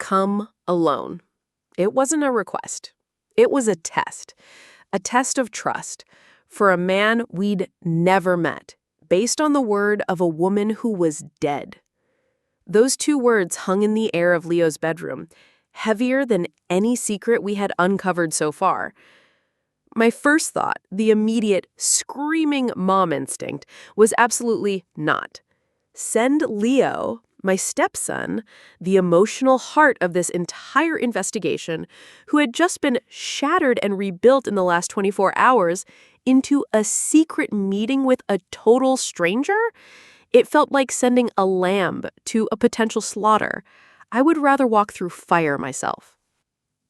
come alone. It wasn't a request. It was a test of trust for a man we'd never met, based on the word of a woman who was dead. Those two words hung in the air of Leo's bedroom, heavier than any secret we had uncovered so far. My first thought, the immediate, screaming mom instinct, was absolutely not. Send Leo, my stepson, the emotional heart of this entire investigation, who had just been shattered and rebuilt in the last 24 hours, into a secret meeting with a total stranger? It felt like sending a lamb to a potential slaughter. I would rather walk through fire myself.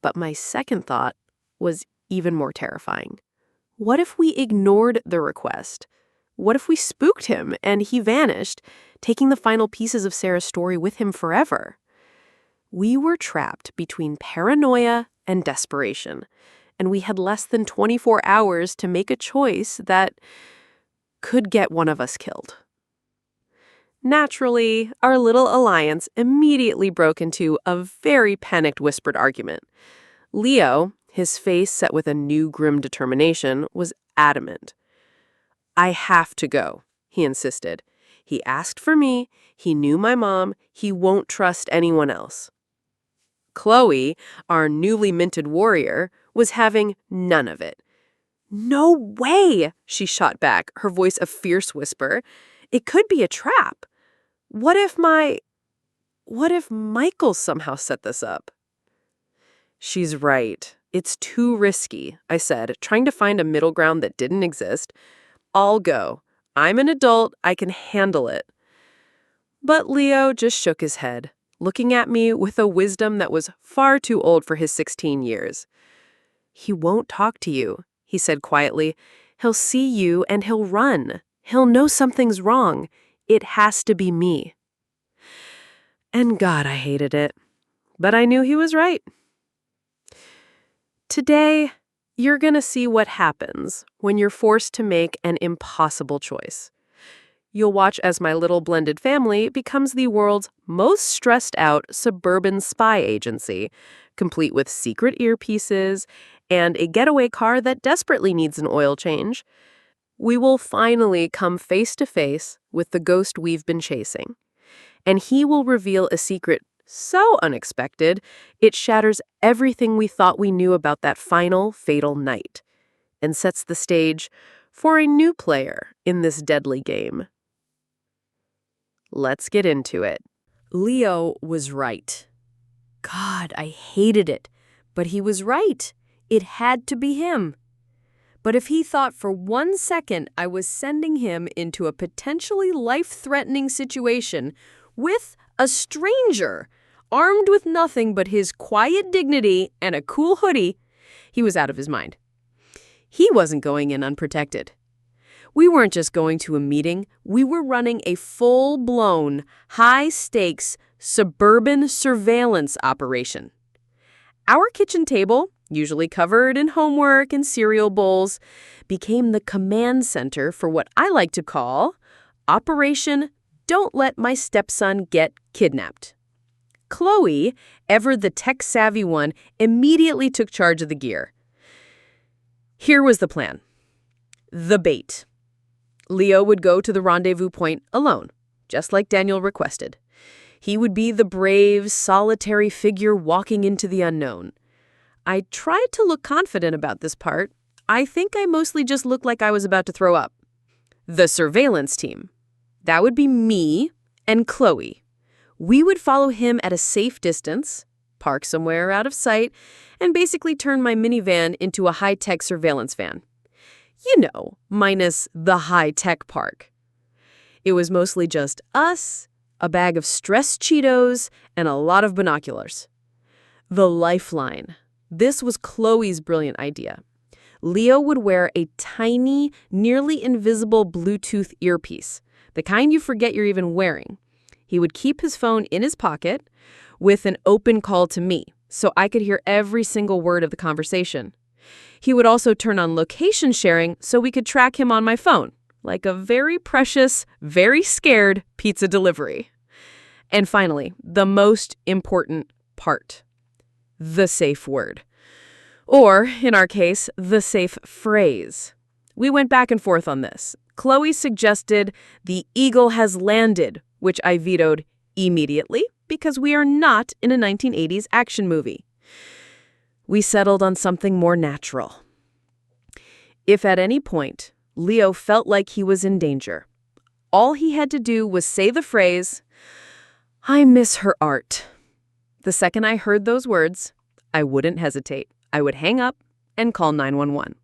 But my second thought was even more terrifying. What if we ignored the request? What if we spooked him and he vanished, taking the final pieces of Sarah's story with him forever? We were trapped between paranoia and desperation, and we had less than 24 hours to make a choice that could get one of us killed. Naturally, our little alliance immediately broke into a very panicked whispered argument. Leo, his face set with a new grim determination, was adamant. "I have to go," he insisted. "He asked for me, he knew my mom, he won't trust anyone else." Chloe, our newly minted warrior, was having none of it. "No way," she shot back, her voice a fierce whisper. "It could be a trap. What if Michael somehow set this up?" "She's right. It's too risky," I said, trying to find a middle ground that didn't exist. "I'll go. I'm an adult. I can handle it." But Leo just shook his head, looking at me with a wisdom that was far too old for his 16 years. "He won't talk to you," he said quietly. "He'll see you and he'll run. He'll know something's wrong. It has to be me." And God, I hated it. But I knew he was right. Today, you're going to see what happens when you're forced to make an impossible choice. You'll watch as my little blended family becomes the world's most stressed out suburban spy agency, complete with secret earpieces and a getaway car that desperately needs an oil change. We will finally come face to face with the ghost we've been chasing. And he will reveal a secret so unexpected, it shatters everything we thought we knew about that final, fatal night, and sets the stage for a new player in this deadly game. Let's get into it. Leo was right. God, I hated it. But he was right. It had to be him. But if he thought for 1 second I was sending him into a potentially life-threatening situation with a stranger, armed with nothing but his quiet dignity and a cool hoodie, he was out of his mind. He wasn't going in unprotected. We weren't just going to a meeting. We were running a full-blown, high-stakes, suburban surveillance operation. Our kitchen table, usually covered in homework and cereal bowls, became the command center for what I like to call Operation Don't Let My Stepson Get Kidnapped. Chloe, ever the tech-savvy one, immediately took charge of the gear. Here was the plan. The bait. Leo would go to the rendezvous point alone, just like Daniel requested. He would be the brave, solitary figure walking into the unknown. I tried to look confident about this part. I think I mostly just looked like I was about to throw up. The surveillance team. That would be me and Chloe. We would follow him at a safe distance, park somewhere out of sight, and basically turn my minivan into a high-tech surveillance van. You know, minus the high-tech part. It was mostly just us, a bag of stressed Cheetos, and a lot of binoculars. The lifeline. This was Chloe's brilliant idea. Leo would wear a tiny, nearly invisible Bluetooth earpiece, the kind you forget you're even wearing. He would keep his phone in his pocket with an open call to me, so I could hear every single word of the conversation. He would also turn on location sharing so we could track him on my phone, like a very precious, very scared pizza delivery. And finally, the most important part. The safe word. Or, in our case, the safe phrase. We went back and forth on this. Chloe suggested the eagle has landed, which I vetoed immediately because we are not in a 1980s action movie. We settled on something more natural. If at any point Leo felt like he was in danger, all he had to do was say the phrase, "I miss her art." The second I heard those words, I wouldn't hesitate. I would hang up and call 911.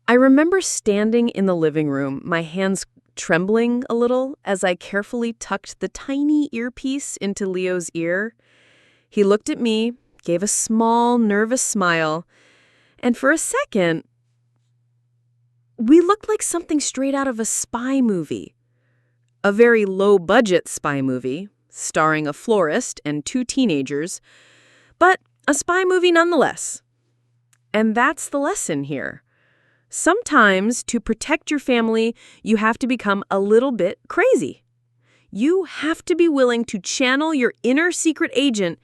I remember standing in the living room, my hands trembling a little as I carefully tucked the tiny earpiece into Leo's ear. He looked at me, gave a small, nervous smile, and for a second, we looked like something straight out of a spy movie. A very low-budget spy movie, starring a florist and two teenagers, but a spy movie nonetheless. And that's the lesson here. Sometimes, to protect your family, you have to become a little bit crazy. You have to be willing to channel your inner secret agent,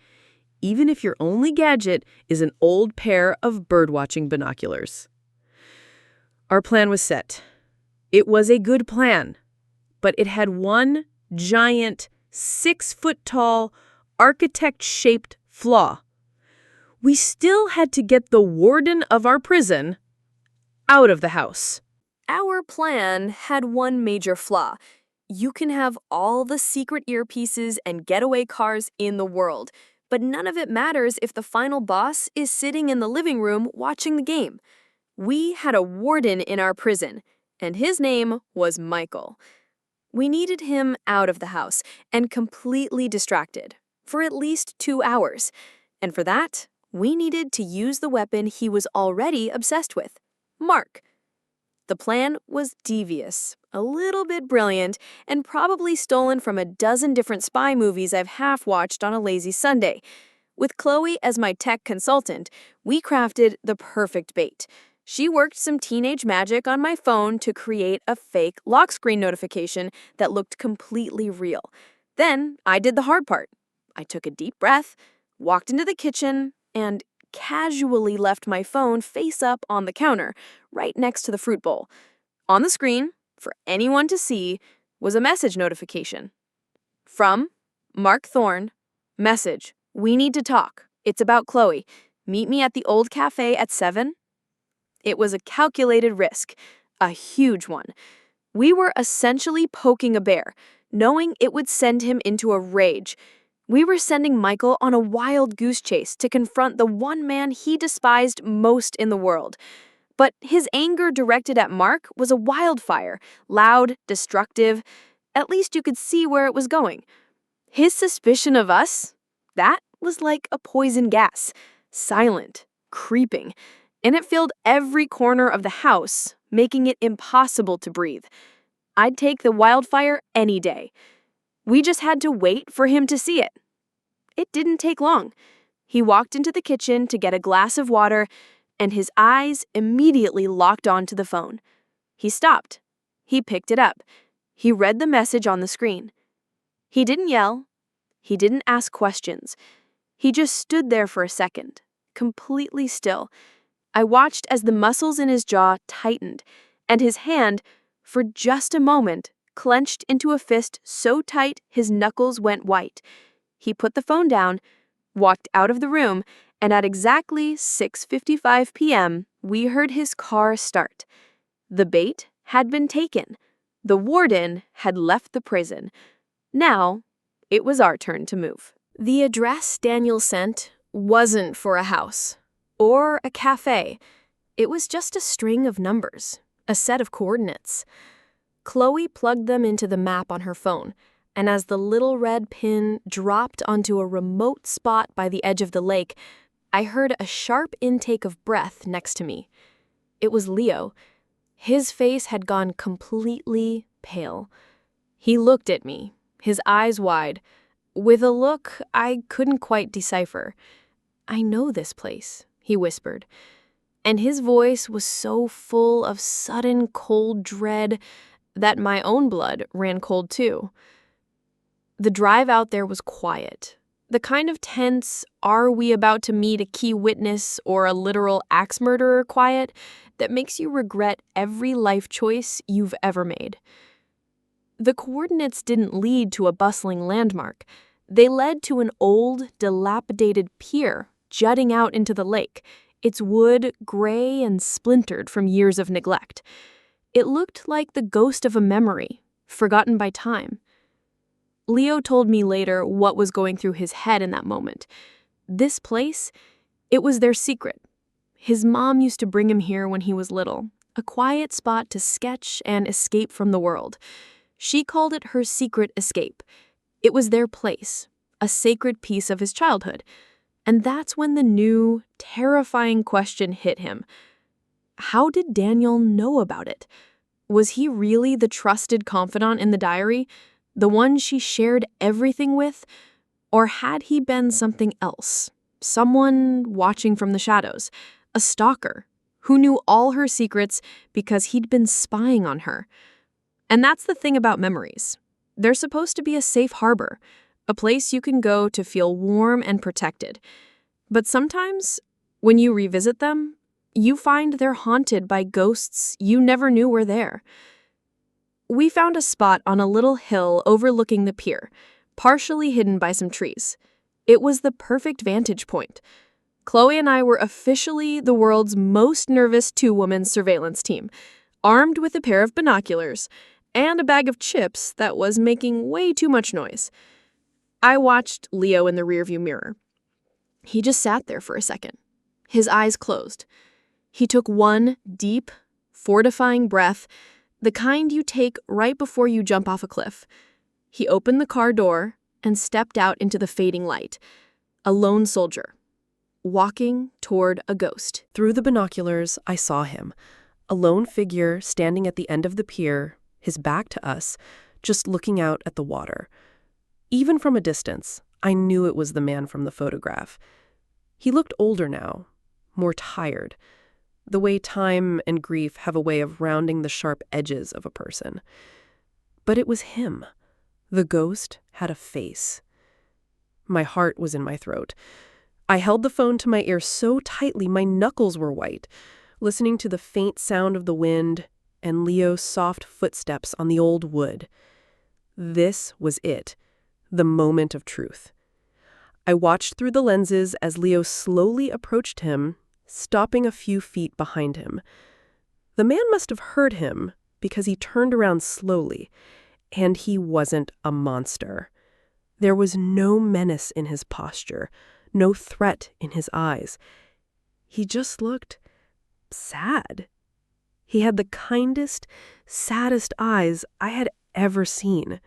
even if your only gadget is an old pair of birdwatching binoculars. Our plan was set. It was a good plan, but it had one giant, 6-foot-tall, architect-shaped flaw. We still had to get the warden of our prison out of the house. Our plan had one major flaw. You can have all the secret earpieces and getaway cars in the world, but none of it matters if the final boss is sitting in the living room watching the game. We had a warden in our prison, and his name was Michael. We needed him out of the house and completely distracted for at least 2 hours. And for that, we needed to use the weapon he was already obsessed with, Mark. The plan was devious, a little bit brilliant, and probably stolen from a dozen different spy movies I've half-watched on a lazy Sunday. With Chloe as my tech consultant, we crafted the perfect bait. She worked some teenage magic on my phone to create a fake lock screen notification that looked completely real. Then I did the hard part. I took a deep breath, walked into the kitchen, and casually left my phone face up on the counter, right next to the fruit bowl. On the screen, for anyone to see, was a message notification. From Mark Thorne, message, "We need to talk. It's about Chloe. Meet me at the old cafe at 7. It was a calculated risk, a huge one. We were essentially poking a bear, knowing it would send him into a rage. We were sending Michael on a wild goose chase to confront the one man he despised most in the world. But his anger directed at Mark was a wildfire, loud, destructive. At least you could see where it was going. His suspicion of us, that was like a poison gas, silent, creeping, and it filled every corner of the house, making it impossible to breathe. I'd take the wildfire any day. We just had to wait for him to see it. It didn't take long. He walked into the kitchen to get a glass of water, and his eyes immediately locked onto the phone. He stopped. He picked it up. He read the message on the screen. He didn't yell. He didn't ask questions. He just stood there for a second, completely still. I watched as the muscles in his jaw tightened, and his hand, for just a moment, clenched into a fist so tight his knuckles went white. He put the phone down, walked out of the room, and at exactly 6:55 p.m., we heard his car start. The bait had been taken. The warden had left the prison. Now, it was our turn to move. The address Daniel sent wasn't for a house or a cafe. It was just a string of numbers, a set of coordinates. Chloe plugged them into the map on her phone, and as the little red pin dropped onto a remote spot by the edge of the lake, I heard a sharp intake of breath next to me. It was Leo. His face had gone completely pale. He looked at me, his eyes wide, with a look I couldn't quite decipher. "I know this place," he whispered, and his voice was so full of sudden cold dread that my own blood ran cold too. The drive out there was quiet. The kind of tense, are we about to meet a key witness or a literal axe murderer quiet that makes you regret every life choice you've ever made. The coordinates didn't lead to a bustling landmark. They led to an old, dilapidated pier jutting out into the lake, its wood gray and splintered from years of neglect. It looked like the ghost of a memory, forgotten by time. Leo told me later what was going through his head in that moment. This place, it was their secret. His mom used to bring him here when he was little, a quiet spot to sketch and escape from the world. She called it her secret escape. It was their place, a sacred piece of his childhood. And that's when the new, terrifying question hit him. How did Daniel know about it? Was he really the trusted confidant in the diary? The one she shared everything with? Or had he been something else? Someone watching from the shadows? A stalker who knew all her secrets because he'd been spying on her? And that's the thing about memories. They're supposed to be a safe harbor, a place you can go to feel warm and protected. But sometimes, when you revisit them, you find they're haunted by ghosts you never knew were there. We found a spot on a little hill overlooking the pier, partially hidden by some trees. It was the perfect vantage point. Chloe and I were officially the world's most nervous two-woman surveillance team, armed with a pair of binoculars and a bag of chips that was making way too much noise. I watched Leo in the rearview mirror. He just sat there for a second, his eyes closed. He took one deep, fortifying breath, the kind you take right before you jump off a cliff. He opened the car door and stepped out into the fading light, a lone soldier, walking toward a ghost. Through the binoculars, I saw him, a lone figure standing at the end of the pier, his back to us, just looking out at the water. Even from a distance, I knew it was the man from the photograph. He looked older now, more tired, the way time and grief have a way of rounding the sharp edges of a person. But it was him. The ghost had a face. My heart was in my throat. I held the phone to my ear so tightly my knuckles were white, listening to the faint sound of the wind and Leo's soft footsteps on the old wood. This was it, the moment of truth. I watched through the lenses as Leo slowly approached him, stopping a few feet behind him. The man must have heard him because he turned around slowly, and he wasn't a monster. There was no menace in his posture, no threat in his eyes. He just looked sad. He had the kindest, saddest eyes I had ever seen.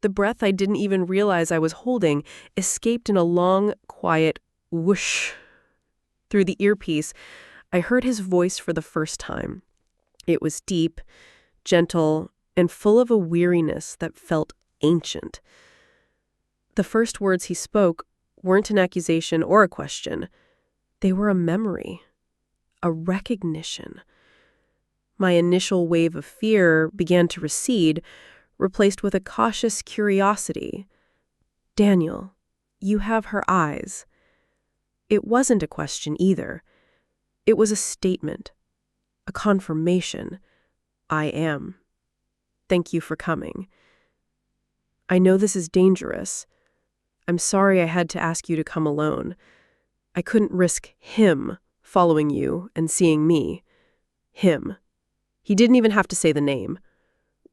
The breath I didn't even realize I was holding escaped in a long, quiet whoosh. Through the earpiece, I heard his voice for the first time. It was deep, gentle, and full of a weariness that felt ancient. The first words he spoke weren't an accusation or a question. They were a memory, a recognition. My initial wave of fear began to recede, replaced with a cautious curiosity. Daniel, you have her eyes. It wasn't a question either. It was a statement, a confirmation. I am. Thank you for coming. I know this is dangerous. I'm sorry I had to ask you to come alone. I couldn't risk him following you and seeing me. Him. He didn't even have to say the name.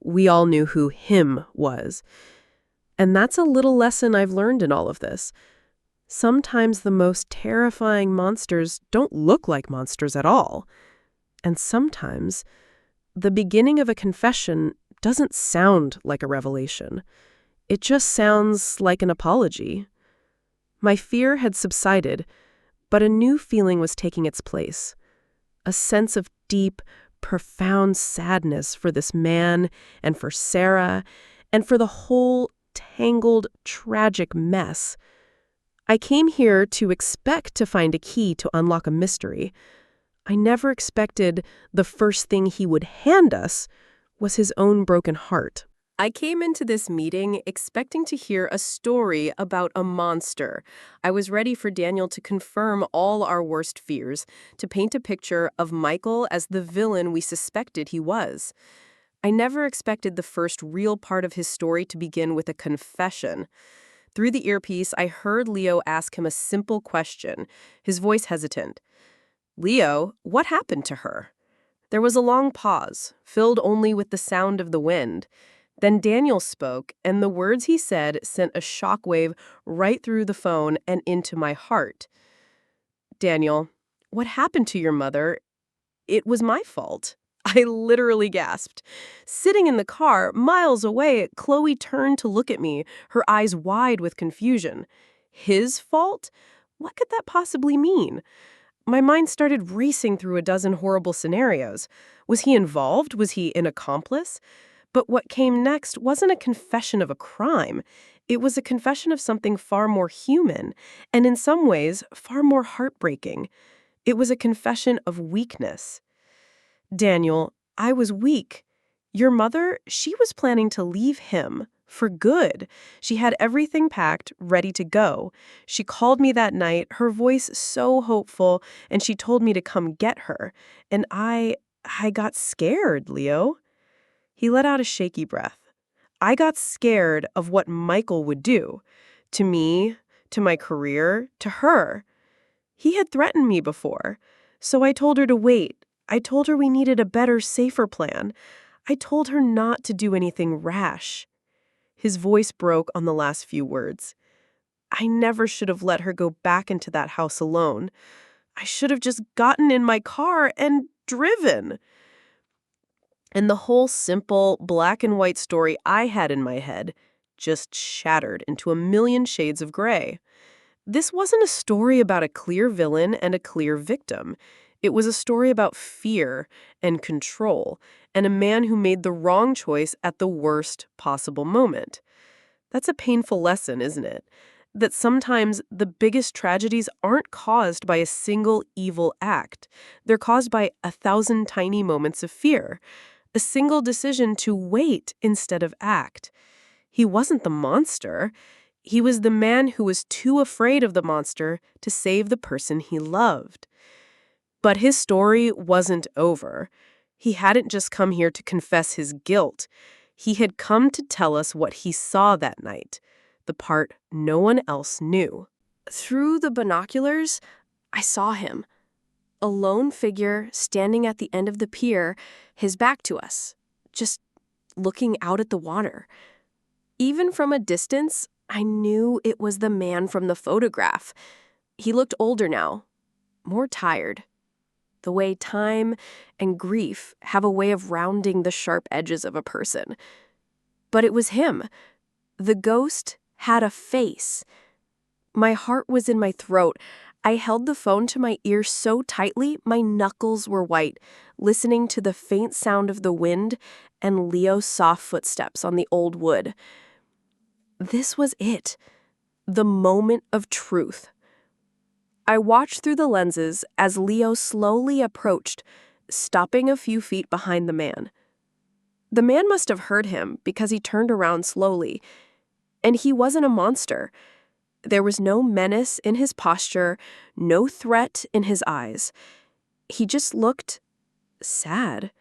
We all knew who him was. And that's a little lesson I've learned in all of this. Sometimes the most terrifying monsters don't look like monsters at all. And sometimes the beginning of a confession doesn't sound like a revelation. It just sounds like an apology. My fear had subsided, but a new feeling was taking its place. A sense of deep, profound sadness for this man and for Sarah and for the whole tangled, tragic mess. I came here to expect to find a key to unlock a mystery. I never expected the first thing he would hand us was his own broken heart. I came into this meeting expecting to hear a story about a monster. I was ready for Daniel to confirm all our worst fears, to paint a picture of Michael as the villain we suspected he was. I never expected the first real part of his story to begin with a confession. Through the earpiece, I heard Leo ask him a simple question, his voice hesitant. "Leo, what happened to her?" There was a long pause, filled only with the sound of the wind. Then Daniel spoke, and the words he said sent a shockwave right through the phone and into my heart. "Daniel, what happened to your mother? It was my fault." I literally gasped. Sitting in the car, miles away, Chloe turned to look at me, her eyes wide with confusion. His fault? What could that possibly mean? My mind started racing through a dozen horrible scenarios. Was he involved? Was he an accomplice? But what came next wasn't a confession of a crime. It was a confession of something far more human, and in some ways, far more heartbreaking. It was a confession of weakness. "Daniel, I was weak. Your mother, she was planning to leave him. For good. She had everything packed, ready to go. She called me that night, her voice so hopeful, and she told me to come get her. And I got scared, Leo." He let out a shaky breath. "I got scared of what Michael would do. To me, to my career, to her. He had threatened me before. So I told her to wait. I told her we needed a better, safer plan. I told her not to do anything rash." His voice broke on the last few words. "I never should have let her go back into that house alone. I should have just gotten in my car and driven." And the whole simple, black and white story I had in my head just shattered into a million shades of gray. This wasn't a story about a clear villain and a clear victim. It was a story about fear and control, and a man who made the wrong choice at the worst possible moment. That's a painful lesson, isn't it? That sometimes the biggest tragedies aren't caused by a single evil act. They're caused by 1,000 tiny moments of fear. A single decision to wait instead of act. He wasn't the monster. He was the man who was too afraid of the monster to save the person he loved. But his story wasn't over. He hadn't just come here to confess his guilt. He had come to tell us what he saw that night, the part no one else knew. Through the binoculars, I saw him. A lone figure standing at the end of the pier, his back to us, just looking out at the water. Even from a distance, I knew it was the man from the photograph. He looked older now, more tired. The way time and grief have a way of rounding the sharp edges of a person. But it was him. The ghost had a face. My heart was in my throat. I held the phone to my ear so tightly my knuckles were white, listening to the faint sound of the wind and Leo's soft footsteps on the old wood. This was it, the moment of truth. I watched through the lenses as Leo slowly approached, stopping a few feet behind the man. The man must have heard him because he turned around slowly. And he wasn't a monster. There was no menace in his posture, no threat in his eyes. He just looked sad.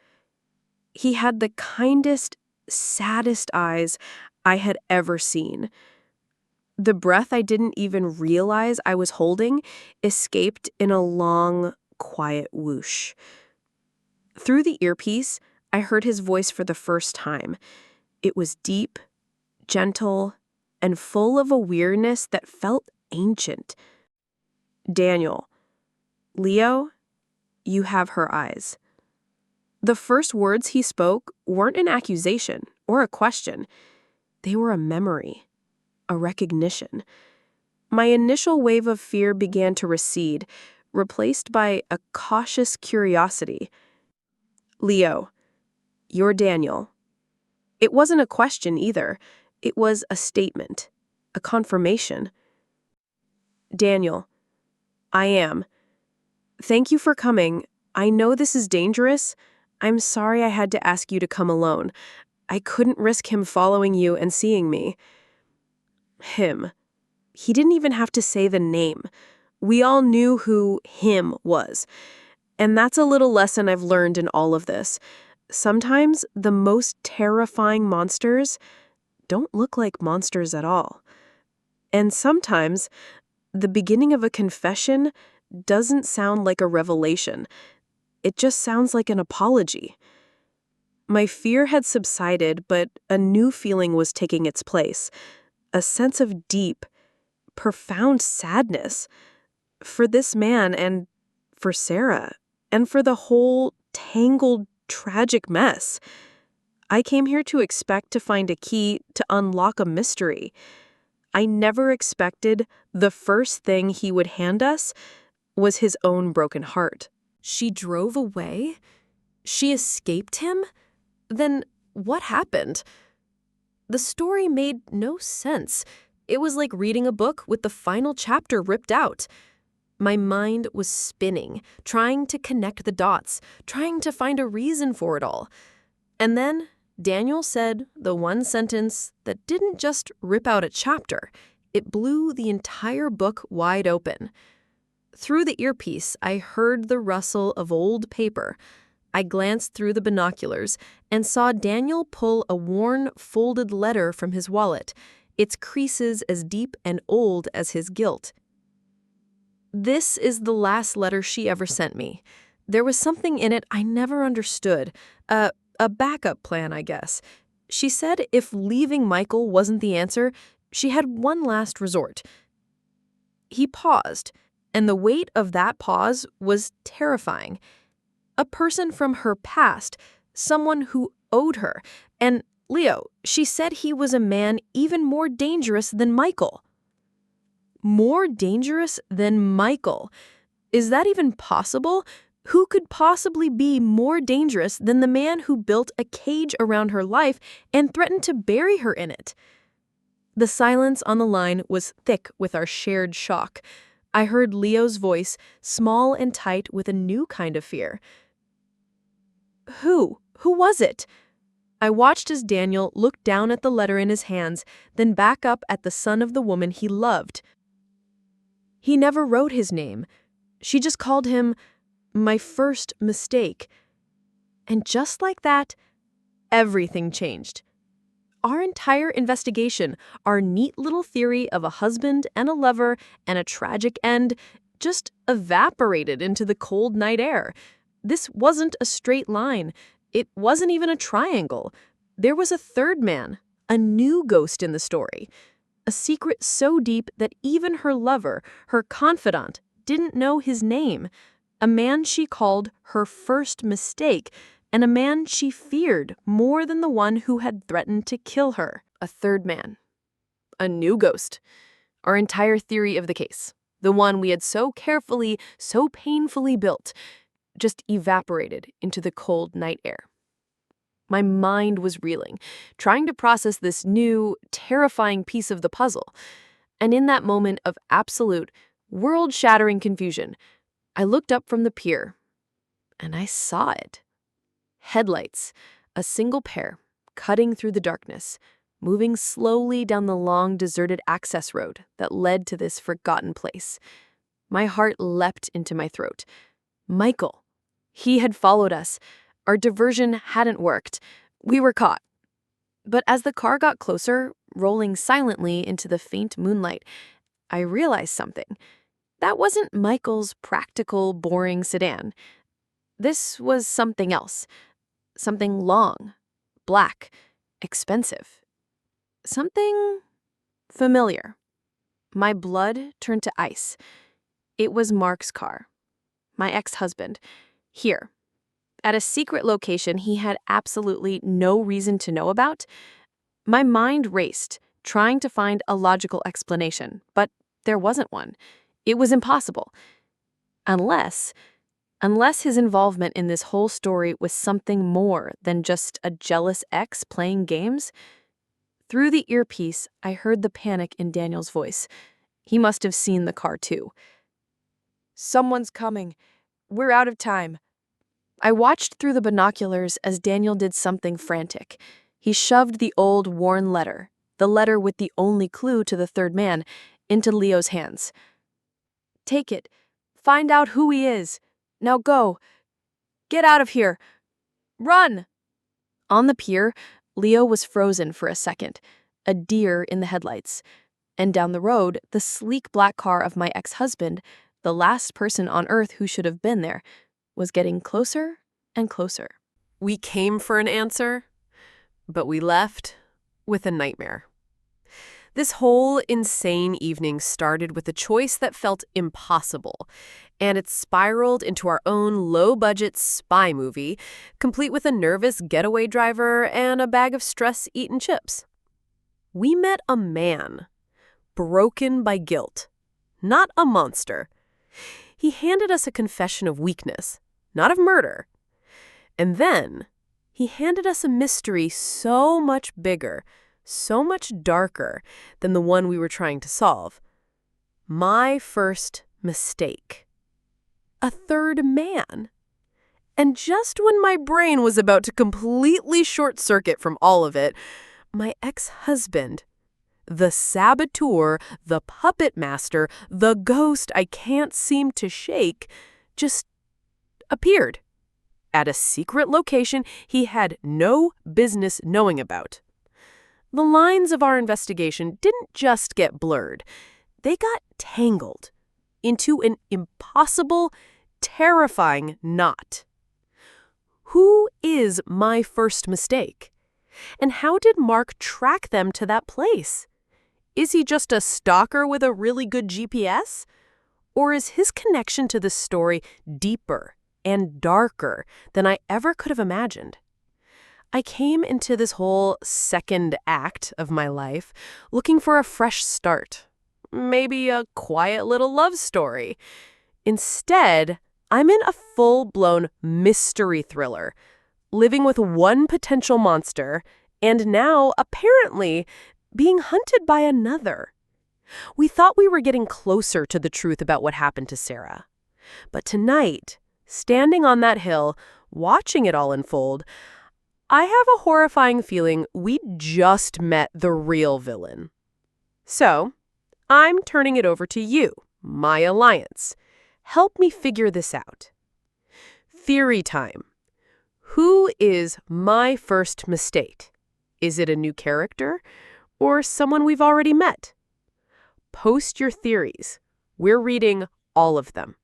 He had the kindest, saddest eyes I had ever seen. The breath I didn't even realize I was holding escaped in a long, quiet whoosh. Through the earpiece, I heard his voice for the first time. It was deep, gentle, and full of a weirdness that felt ancient. "Daniel, Leo, you have her eyes." The first words he spoke weren't an accusation or a question. They were a memory, a recognition. My initial wave of fear began to recede, replaced by a cautious curiosity. "Leo, you're Daniel." It wasn't a question either. It was a statement, a confirmation. "Daniel, I am. Thank you for coming. I know this is dangerous. I'm sorry I had to ask you to come alone. I couldn't risk him following you and seeing me. Him. He didn't even have to say the name. We all knew who him was. And that's a little lesson I've learned in all of this. Sometimes the most terrifying monsters don't look like monsters at all. And sometimes the beginning of a confession doesn't sound like a revelation. It just sounds like an apology. My fear had subsided, but a new feeling was taking its place. A sense of deep, profound sadness for this man and for Sarah and for the whole tangled, tragic mess. I came here to expect to find a key to unlock a mystery. I never expected the first thing he would hand us was his own broken heart. She drove away? She escaped him? Then what happened? The story made no sense. It was like reading a book with the final chapter ripped out. My mind was spinning, trying to connect the dots, trying to find a reason for it all. And then Daniel said the one sentence that didn't just rip out a chapter, it blew the entire book wide open. Through the earpiece, I heard the rustle of old paper. I glanced through the binoculars and saw Daniel pull a worn, folded letter from his wallet, its creases as deep and old as his guilt. This is the last letter she ever sent me. There was something in it I never understood. A backup plan, I guess. She said if leaving Michael wasn't the answer, she had one last resort. He paused, and the weight of that pause was terrifying. A person from her past, someone who owed her. And, Leo, she said he was a man even more dangerous than Michael. More dangerous than Michael? Is that even possible? Who could possibly be more dangerous than the man who built a cage around her life and threatened to bury her in it? The silence on the line was thick with our shared shock. I heard Leo's voice, small and tight with a new kind of fear. Who? Who was it? I watched as Daniel looked down at the letter in his hands, then back up at the son of the woman he loved. He never wrote his name. She just called him my first mistake. And just like that, everything changed. Our entire investigation, our neat little theory of a husband and a lover and a tragic end, just evaporated into the cold night air. This wasn't a straight line. It wasn't even a triangle. There was a third man, a new ghost in the story. A secret so deep that even her lover, her confidant, didn't know his name. A man she called her first mistake, and a man she feared more than the one who had threatened to kill her. A third man. A new ghost. Our entire theory of the case, the one we had so carefully, so painfully built, just evaporated into the cold night air. My mind was reeling, trying to process this new, terrifying piece of the puzzle. And in that moment of absolute, world-shattering confusion, I looked up from the pier, and I saw it. Headlights, a single pair, cutting through the darkness, moving slowly down the long, deserted access road that led to this forgotten place. My heart leapt into my throat. Michael. He had followed us. Our diversion hadn't worked. We were caught. But as the car got closer, rolling silently into the faint moonlight, I realized something. That wasn't Michael's practical, boring sedan. This was something else. Something long, black, expensive. Something familiar. My blood turned to ice. It was Mark's car. My ex-husband. Here. At a secret location he had absolutely no reason to know about. My mind raced, trying to find a logical explanation, but there wasn't one. It was impossible. Unless his involvement in this whole story was something more than just a jealous ex playing games. Through the earpiece, I heard the panic in Daniel's voice. He must have seen the car too. Someone's coming. We're out of time. I watched through the binoculars as Daniel did something frantic. He shoved the old, worn letter, the letter with the only clue to the third man, into Leo's hands. "Take it. Find out who he is. Now go. Get out of here. Run!" On the pier, Leo was frozen for a second, a deer in the headlights. And down the road, the sleek black car of my ex-husband, the last person on Earth who should have been there, was getting closer and closer. We came for an answer, but we left with a nightmare. This whole insane evening started with a choice that felt impossible, and it spiraled into our own low-budget spy movie, complete with a nervous getaway driver and a bag of stress-eaten chips. We met a man, broken by guilt, not a monster. He handed us a confession of weakness, not of murder. And then he handed us a mystery so much bigger, so much darker than the one we were trying to solve. My first mistake. A third man. And just when my brain was about to completely short-circuit from all of it, my ex-husband, the saboteur, the puppet master, the ghost I can't seem to shake, just appeared at a secret location he had no business knowing about. The lines of our investigation didn't just get blurred. They got tangled into an impossible, terrifying knot. Who is my first mistake? And how did Mark track them to that place? Is he just a stalker with a really good GPS? Or is his connection to this story deeper and darker than I ever could have imagined? I came into this whole second act of my life looking for a fresh start, maybe a quiet little love story. Instead, I'm in a full-blown mystery thriller, living with one potential monster, and now, apparently, being hunted by another. We thought we were getting closer to the truth about what happened to Sarah. But tonight, standing on that hill, watching it all unfold, I have a horrifying feeling we just met the real villain. So, I'm turning it over to you, my alliance. Help me figure this out. Theory time. Who is my first mistake? Is it a new character or someone we've already met? Post your theories. We're reading all of them.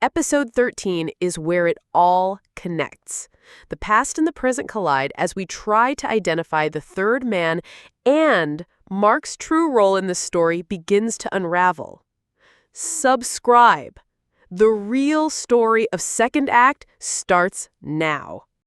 Episode 13 is where it all connects. The past and the present collide as we try to identify the third man, and Mark's true role in the story begins to unravel. Subscribe. The real story of Second Act starts now.